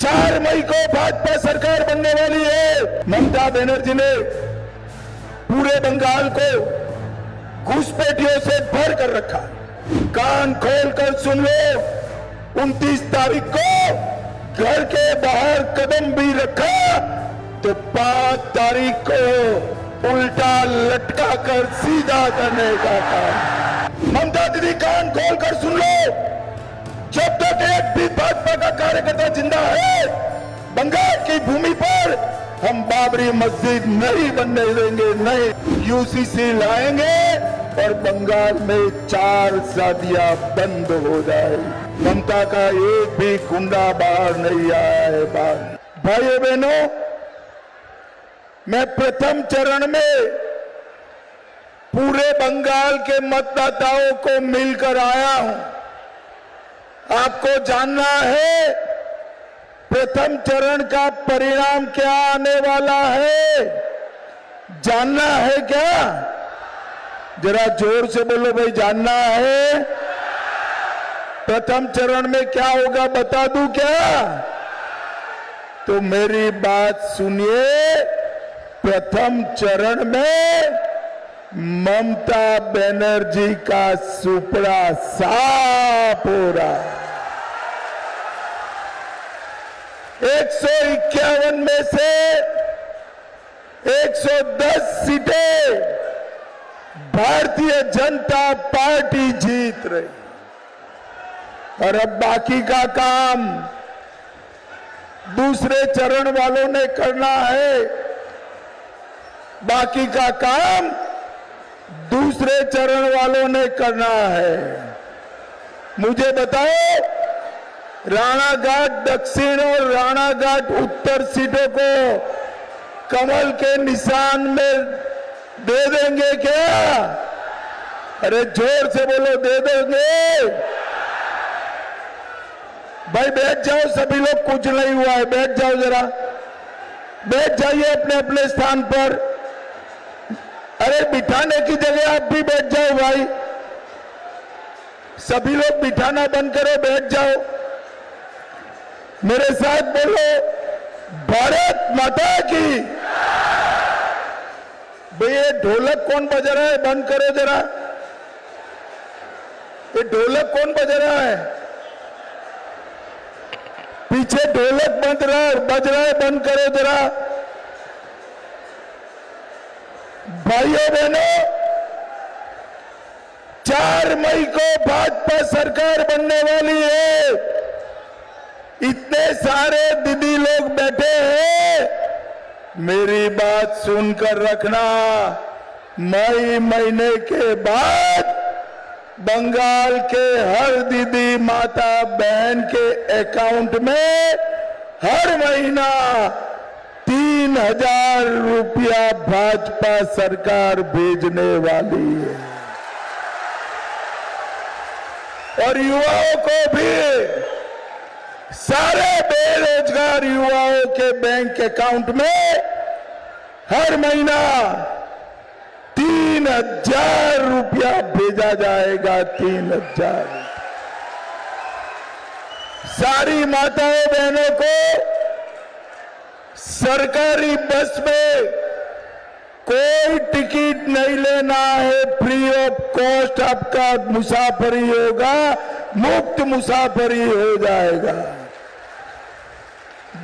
4 मई को भाजपा सरकार बनने वाली है। ममता बनर्जी ने पूरे बंगाल को घुसपैठियों से भर कर रखा। कान खोलकर सुन लो, 29 तारीख को घर के बाहर कदम भी रखा तो 5 तारीख को उल्टा लटका कर सीधा करने का काम। ममता दीदी कान खोलकर सुन लो, जब तक एक भी भाजपा का कार्यकर्ता जिंदा है, बंगाल की भूमि पर हम बाबरी मस्जिद नहीं बनने देंगे। नहीं, यूसीसी लाएंगे और बंगाल में 4 शादियां बंद हो जाए। ममता का एक भी गुंडा बाहर नहीं आया है। भाइयों बहनों, मैं प्रथम चरण में पूरे बंगाल के मतदाताओं को मिलकर आया हूं। आपको जानना है प्रथम चरण का परिणाम क्या आने वाला है, जानना है क्या? जरा जोर से बोलो भाई, जानना है? प्रथम चरण में क्या होगा बता दूं क्या? तो मेरी बात सुनिए। प्रथम चरण में ममता बनर्जी का सुपड़ा साफ हो रहा। 151 में से 110 सीटें भारतीय जनता पार्टी जीत रही और अब बाकी का काम दूसरे चरण वालों ने करना है। बाकी का काम दूसरे चरण वालों ने करना है। मुझे बताओ, राणाघाट दक्षिण और राणाघाट उत्तर सीटों को कमल के निशान में दे देंगे क्या? अरे जोर से बोलो, दे देंगे? भाई बैठ जाओ सभी लोग, कुछ नहीं हुआ है, बैठ जाओ, जरा बैठ जाइए अपने अपने स्थान पर। अरे बिठाने की जगह आप भी बैठ जाओ भाई, सभी लोग बिठाना बंद करो, बैठ जाओ। मेरे साथ बोलो, भारत माता की। भाई ये ढोलक कौन बजा रहा है? बंद करो जरा, ये ढोलक कौन बजा रहा है? पीछे ढोलक बज रहा है, बंद करो जरा। भाइयों बहनों, 4 मई को भाजपा सरकार बनने वाली है। इतने सारे दीदी लोग बैठे हैं, मेरी बात सुनकर रखना। मई महीने के बाद बंगाल के हर दीदी माता बहन के अकाउंट में हर महीना 3,000 रुपया भाजपा सरकार भेजने वाली है। और युवाओं को भी, सारे बेरोजगार युवाओं के बैंक अकाउंट में हर महीना 3,000 रुपया भेजा जाएगा। 3,000। सारी माताओं बहनों को सरकारी बस में कोई टिकट नहीं लेना है, फ्री ऑफ कॉस्ट आपका मुसाफरी होगा, मुफ्त मुसाफरी हो जाएगा।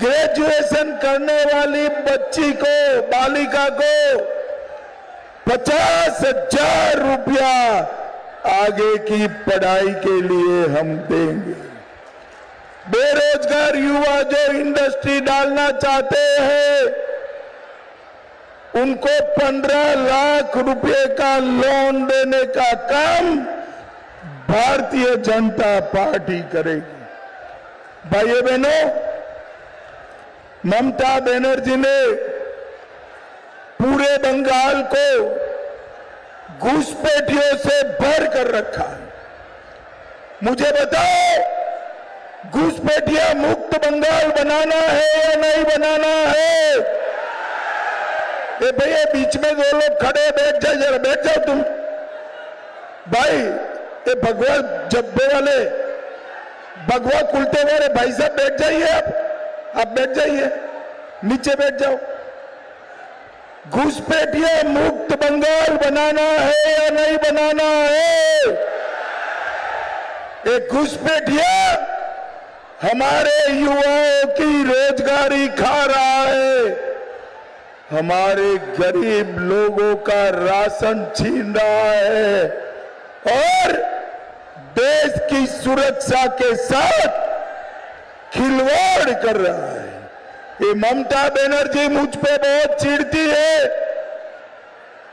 ग्रेजुएशन करने वाली बच्ची को, बालिका को 50,000 रुपया आगे की पढ़ाई के लिए हम देंगे। बेरोजगार युवा जो इंडस्ट्री डालना चाहते हैं, उनको 15 लाख रुपए का लोन देने का काम भारतीय जनता पार्टी करेगी। भाइयों बहनों, ममता बनर्जी ने पूरे बंगाल को घुसपैठियों से भर कर रखा। मुझे बताओ, घुसपैठिया मुक्त बंगाल बनाना है या नहीं बनाना है? ये भैया बीच में 2 लोग खड़े, बैठ जाओ जरा, बैठ जाओ तुम भाई। ये भगवा जब्बे वाले, भगवा कुलते वाले भाई साहब बैठ जाइए आप। आप बैठ जाइए, नीचे बैठ जाओ। घुसपैठिया मुक्त बंगाल बनाना है या नहीं बनाना है? एक घुसपैठिया हमारे युवाओं की रोजगारी खा रहा है, हमारे गरीब लोगों का राशन छीन रहा है और देश की सुरक्षा के साथ खिलवाड़ कर रहा है। ये ममता बनर्जी मुझ पे बहुत चिढ़ती है,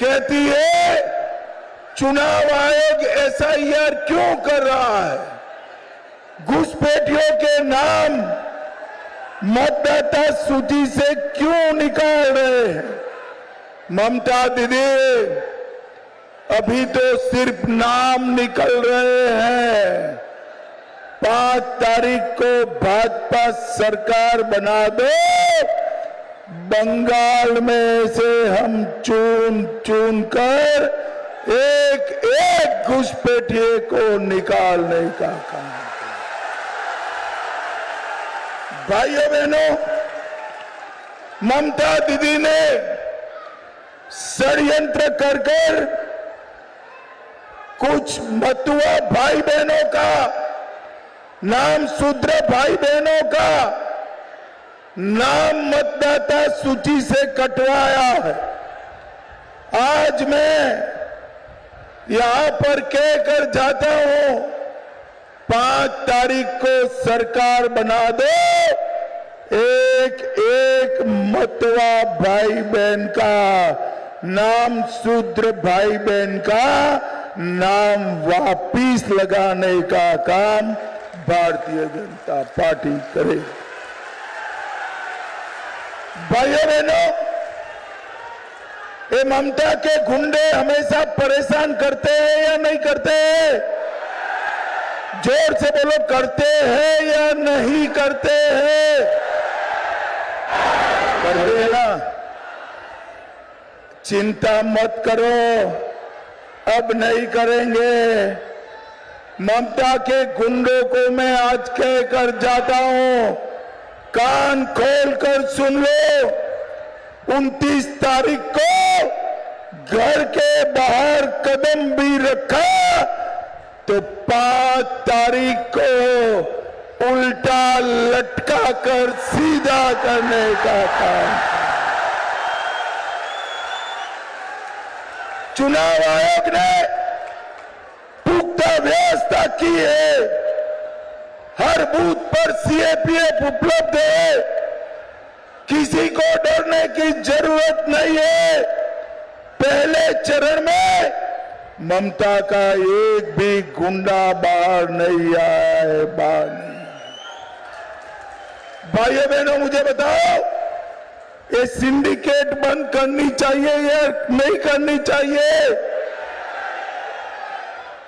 कहती है चुनाव आयोग SIR क्यों कर रहा है, घुसपैठियों के नाम मतदाता सूची से क्यों निकाल रहे हैं? ममता दीदी, अभी तो सिर्फ नाम निकल रहे हैं, 5 तारीख को भाजपा सरकार बना दो, बंगाल में से हम चुन चुन कर एक एक घुसपैठिए को निकालने का काम। भाइयों बहनों, ममता दीदी ने षड्यंत्र कर कुछ मतुआ भाई बहनों का नाम, शूद्र भाई बहनों का नाम मतदाता सूची से कटवाया है। आज मैं यहां पर कहकर जाता हूं, 5 तारीख को सरकार बना दो, एक एक मतवा भाई बहन का नाम, शूद्र भाई बहन का नाम वापिस लगाने का काम भारतीय जनता पार्टी करे। भाइयों बहनों, ये ममता के गुंडे हमेशा परेशान करते हैं या नहीं करते हैं? जोर से बोलो, करते हैं या नहीं करते हैं? करते हैं ना? चिंता मत करो, अब नहीं करेंगे। ममता के गुंडों को मैं आज कहकर जाता हूं, कान खोलकर सुन लो, 29 तारीख को घर के बाहर कदम भी रखा तो 5 तारीख को उल्टा लटका कर सीधा करने का काम। चुनाव आयोग ने पुख्ता व्यवस्था की है, हर बूथ पर CAPF उपलब्ध है, किसी को डरने की जरूरत नहीं है। पहले चरण में ममता का एक भी गुंडा बाहर नहीं आया है, बाहर नहीं। भाइयों बहनों, मुझे बताओ, ये सिंडिकेट बंद करनी चाहिए या नहीं करनी चाहिए?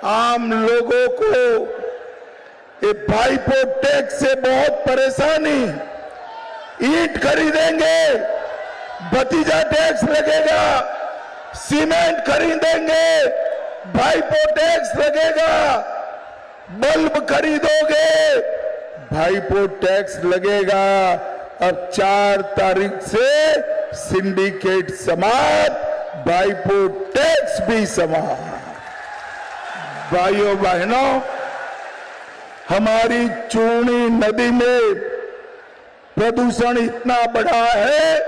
आम लोगों को ये भाईपो टैक्स से बहुत परेशानी, ईंट खरीदेंगे भतीजा टैक्स लगेगा, सीमेंट खरीदेंगे भाईपो टैक्स लगेगा, बल्ब खरीदोगे भाईपो टैक्स लगेगा। अब 4 तारीख से सिंडिकेट समाप्त, भाईपो टैक्स भी समाप्त। भाइयों बहनों, हमारी चूर्णी नदी में प्रदूषण इतना बढ़ा है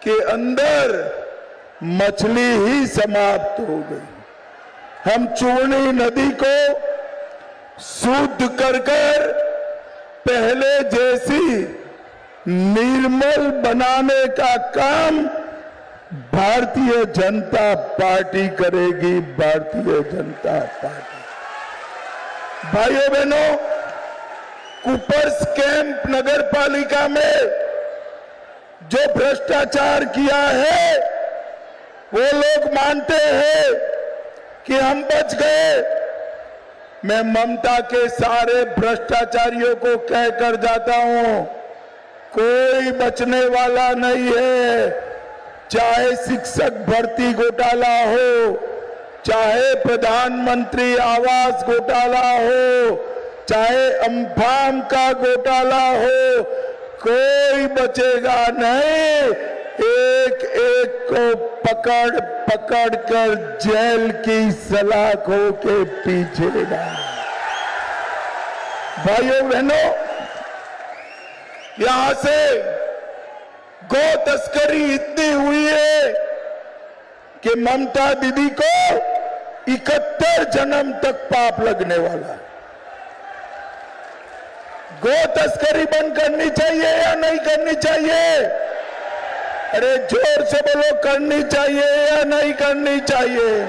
कि अंदर मछली ही समाप्त हो गई। हम चूर्णी नदी को शुद्ध कर पहले जैसी निर्मल बनाने का काम भारतीय जनता पार्टी करेगी, भारतीय जनता पार्टी। भाइयों बहनों, कुपर्स कैंप नगर पालिका में जो भ्रष्टाचार किया है, वो लोग मानते हैं कि हम बच गए। मैं ममता के सारे भ्रष्टाचारियों को कहकर जाता हूं, कोई बचने वाला नहीं है। चाहे शिक्षक भर्ती घोटाला हो, चाहे प्रधानमंत्री आवास घोटाला हो, चाहे अम्फान का घोटाला हो, कोई बचेगा नहीं, एक एक को पकड़ पकड़ कर जेल की सलाखों के पीछे डाल। भाइयों बहनों, यहां से गौ तस्करी इतनी हुई है कि ममता दीदी को 71 जन्म तक पाप लगने वाला है। गौ तस्करी बंद करनी चाहिए या नहीं करनी चाहिए? अरे जोर से बोलो, करनी चाहिए या नहीं करनी चाहिए?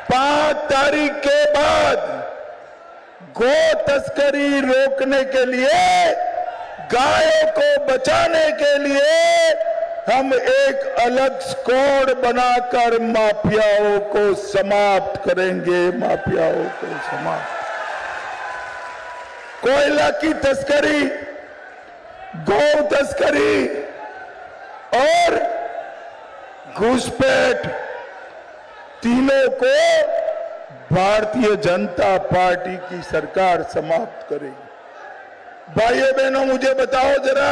5 तारीख के बाद गौ तस्करी रोकने के लिए, गायों को बचाने के लिए हम एक अलग स्क्वाड बनाकर माफियाओं को समाप्त करेंगे। माफियाओं को समाप्त। कोयला की तस्करी, गौ तस्करी और घुसपैठ, तीनों को भारतीय जनता पार्टी की सरकार समाप्त करेगी। भाइयों बहनों, मुझे बताओ जरा,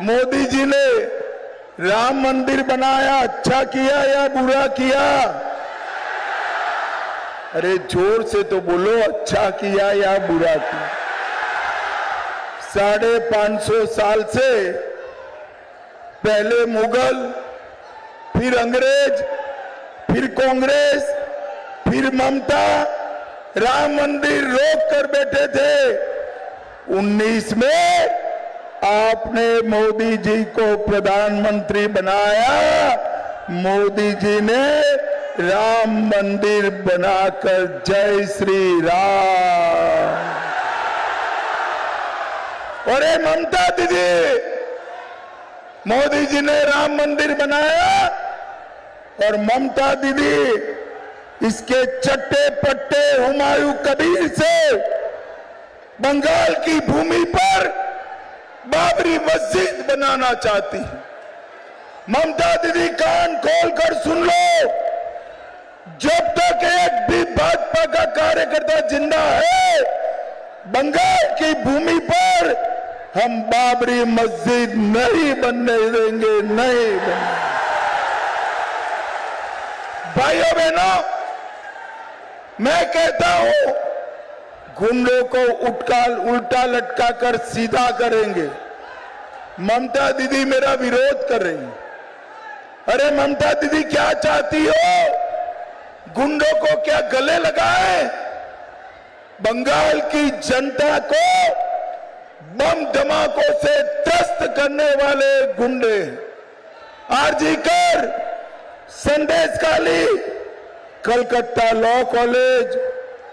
मोदी जी ने राम मंदिर बनाया, अच्छा किया या बुरा किया? अरे जोर से तो बोलो, अच्छा किया या बुरा किया? 550 साल से पहले मुगल, फिर अंग्रेज, फिर कांग्रेस, फिर ममता राम मंदिर रोक कर बैठे थे। 19 में आपने मोदी जी को प्रधानमंत्री बनाया। मोदी जी ने राम मंदिर बनाकर जय श्री राम। अरे ममता दीदी, मोदी जी ने राम मंदिर बनाया और ममता दीदी इसके चट्टे पट्टे हुमायूं कबीर से बंगाल की भूमि पर बाबरी मस्जिद बनाना चाहती है। ममता दीदी, कान खोलकर सुन लो, जब तक एक भी भाजपा का कार्यकर्ता जिंदा है, बंगाल की भूमि पर हम बाबरी मस्जिद नहीं बनने देंगे, नहीं बनने। भाइयों बहनों, मैं कहता हूं, गुंडों को उल्टा लटका कर सीधा करेंगे। ममता दीदी मेरा विरोध कर रही है। अरे ममता दीदी, क्या चाहती हो? गुंडों को क्या गले लगाए? बंगाल की जनता को बम धमाकों से त्रस्त करने वाले गुंडे, आरजी कर, Sandeshkhali, Calcutta law college,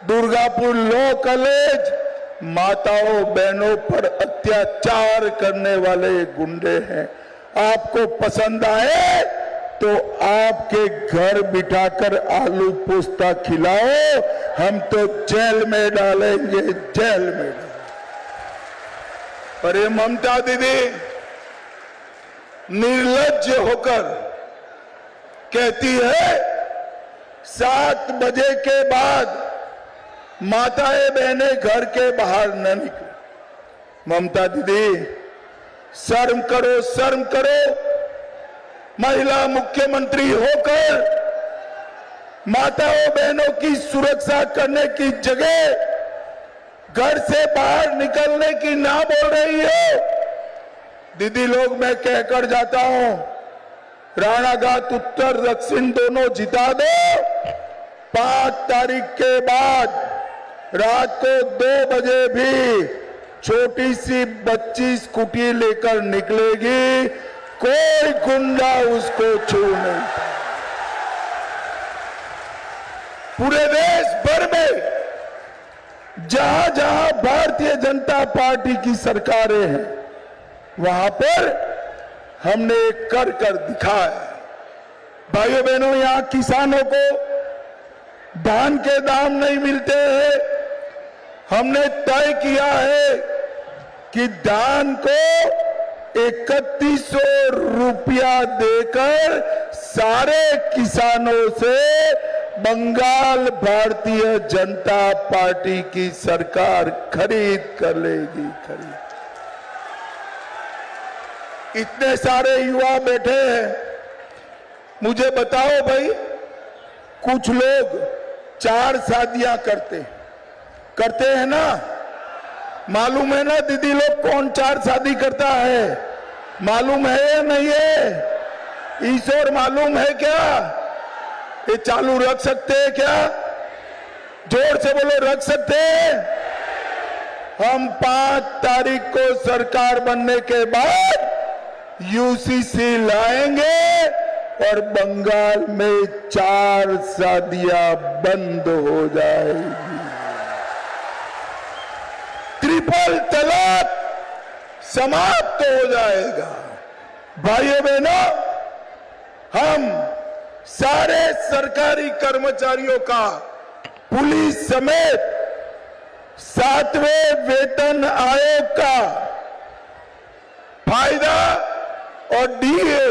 Durgapur law college, माताओं बहनों पर अत्याचार करने वाले गुंडे हैं। आपको पसंद आए तो आपके घर बिठाकर आलू पोस्ता खिलाओ, हम तो जेल में डालेंगे, जेल में। और ये ममता दीदी निर्लज्ज होकर कहती है 7 बजे के बाद माताएं बहनें घर के बाहर न निकले। ममता दीदी, शर्म करो, शर्म करो। महिला मुख्यमंत्री होकर माताओं बहनों की सुरक्षा करने की जगह घर से बाहर निकलने की ना बोल रही हो। दीदी लोग, मैं कहकर जाता हूं, राणाघाट उत्तर दक्षिण दोनों जिता दो। 5 तारीख के बाद रात को 2 बजे भी छोटी सी बच्ची स्कूटी लेकर निकलेगी, कोई गुंडा उसको छू नहीं। पूरे देश भर में जहां जहां भारतीय जनता पार्टी की सरकारें हैं, वहां पर हमने कर दिखाया। भाइयों बहनों, यहां किसानों को धान के दाम नहीं मिलते हैं। हमने तय किया है कि धान को 3100 रुपया देकर सारे किसानों से बंगाल भारतीय जनता पार्टी की सरकार खरीद कर लेगी। खरीद। इतने सारे युवा बैठे हैं, मुझे बताओ भाई, कुछ लोग 4 शादियां करते हैं ना? मालूम है ना दीदी लोग कौन 4 शादी करता है? मालूम है या नहीं है? ईश्वर मालूम है क्या? ये चालू रख सकते हैं क्या? जोर से बोलो, रख सकते हैं? हम 5 तारीख को सरकार बनने के बाद यूसीसी लाएंगे और बंगाल में 4 शादियां बंद हो जाएगी। ट्रिपल तलाक समाप्त हो जाएगा। भाइयों बहनों, हम सारे सरकारी कर्मचारियों का, पुलिस समेत 7वें वेतन आयोग का फायदा और डीए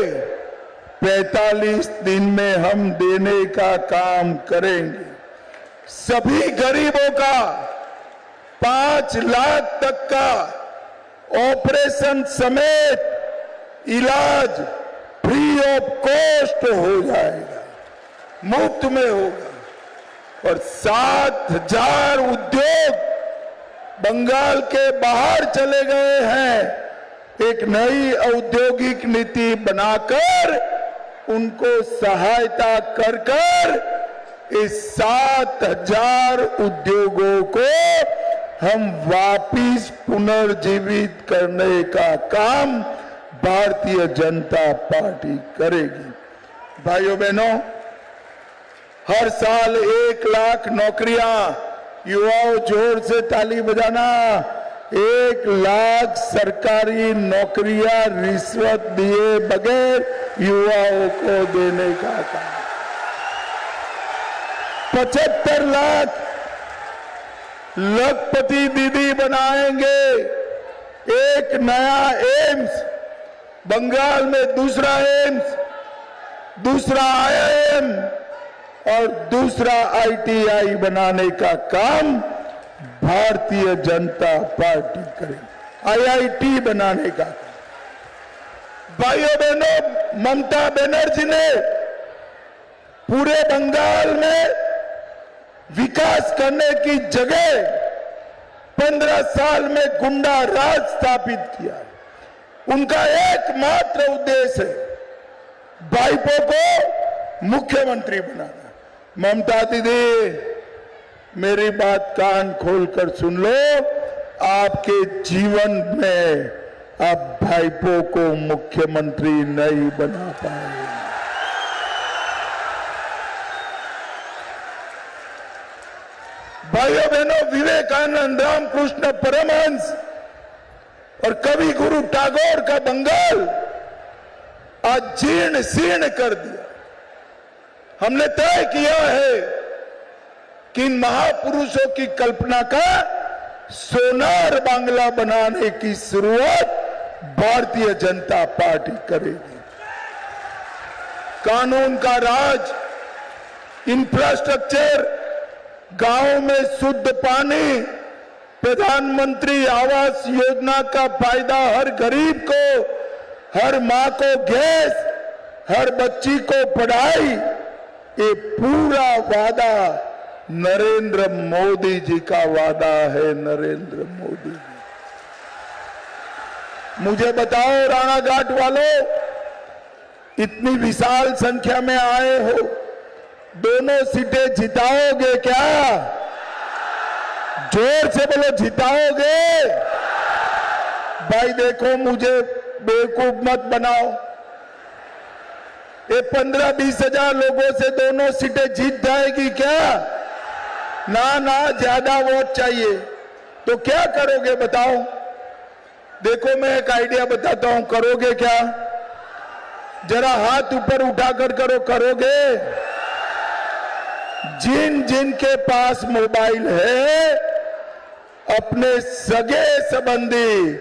45 दिन में हम देने का काम करेंगे। सभी गरीबों का 5 लाख तक का ऑपरेशन समेत इलाज फ्री ऑफ कॉस्ट हो जाएगा, मुफ्त में होगा। और 7,000 उद्योग बंगाल के बाहर चले गए हैं। एक नई औद्योगिक नीति बनाकर उनको सहायता कर इस 7,000 उद्योगों को हम वापिस पुनर्जीवित करने का काम भारतीय जनता पार्टी करेगी। भाइयों बहनों, हर साल 1 लाख नौकरियां, युवाओं जोर से ताली बजाना, 1 लाख सरकारी नौकरियां रिश्वत दिए बगैर युवाओं को देने का काम। 75 लाख लखपति दीदी बनाएंगे। एक नया एम्स, बंगाल में दूसरा एम्स, दूसरा IIM और दूसरा ITI बनाने का काम भारतीय जनता पार्टी करेगी। IIT बनाने का काम। भाइयों बहनों, ममता बनर्जी ने पूरे बंगाल में विकास करने की जगह 15 साल में गुंडा राज स्थापित किया। उनका एकमात्र उद्देश्य है भाइपों को मुख्यमंत्री बनाना। ममता दीदी, मेरी बात कान खोलकर सुन लो, आपके जीवन में आप भाइपों को मुख्यमंत्री नहीं बना पाएंगे। भाइयों बहनों, विवेकानंद, रामकृष्ण परमहंस और कवि गुरु टैगोर का बंगाल आज जीर्ण शीर्ण कर दिया। हमने तय किया है कि इन महापुरुषों की कल्पना का सोनार बांग्ला बनाने की शुरुआत भारतीय जनता पार्टी करेगी। कानून का राज, इंफ्रास्ट्रक्चर, गांव में शुद्ध पानी, प्रधानमंत्री आवास योजना का फायदा हर गरीब को, हर मां को गैस, हर बच्ची को पढ़ाई, ये पूरा वादा नरेंद्र मोदी जी का वादा है। नरेंद्र मोदी जी, मुझे बताओ राणाघाट वालों, इतनी विशाल संख्या में आए हो, दोनों सीटें जिताओगे क्या? जोर से बोलो, जिताओगे? भाई देखो, मुझे बेवकूफ मत बनाओ। ये 15-20 हजार लोगों से दोनों सीटें जीत जाएगी क्या? ना ना, ज्यादा वोट चाहिए। तो क्या करोगे बताओ? देखो, मैं एक आइडिया बताता हूं, करोगे क्या? जरा हाथ ऊपर उठाकर करो, करोगे? जिन जिन के पास मोबाइल है, अपने सगे संबंधी,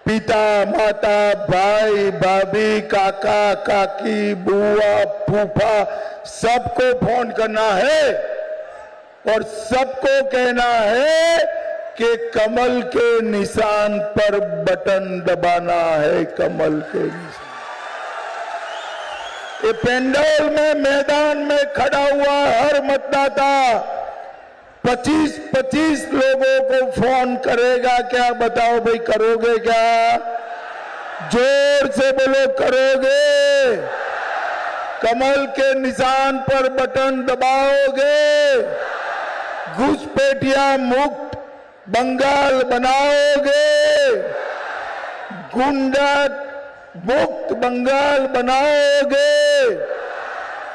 पिता, माता, भाई, भाभी, काका, काकी, बुआ, फूफा, सबको फोन करना है और सबको कहना है कि कमल के निशान पर बटन दबाना है, कमल के निशान। ये पेंडल में मैदान में खड़ा हुआ हर मतदाता 25-25 लोगों को फोन करेगा क्या? बताओ भाई, करोगे क्या? जोर से बोलो, करोगे? कमल के निशान पर बटन दबाओगे? घुसपैठिया मुक्त बंगाल बनाओगे? गुंडा मुक्त बंगाल बनाओगे?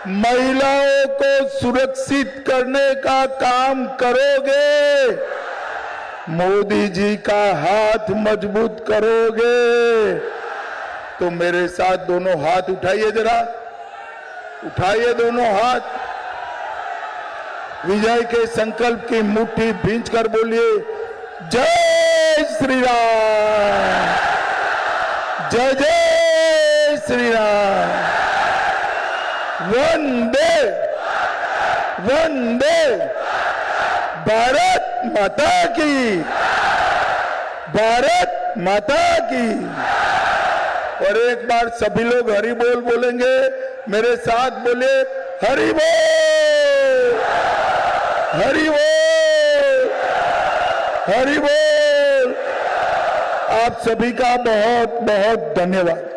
महिलाओं को सुरक्षित करने का काम करोगे? मोदी जी का हाथ मजबूत करोगे? तो मेरे साथ दोनों हाथ उठाइए, जरा उठाइए दोनों हाथ। विजय के संकल्प की मुट्ठी भींचकर बोलिए, जय श्री राम, जय जय श्री राम, वंदे वंदे, भारत माता की, भारत माता की। और एक बार सभी लोग हरि बोल बोलेंगे, मेरे साथ बोले, हरि बोल, हरि बोल, हरि बोल। आप सभी का बहुत बहुत धन्यवाद।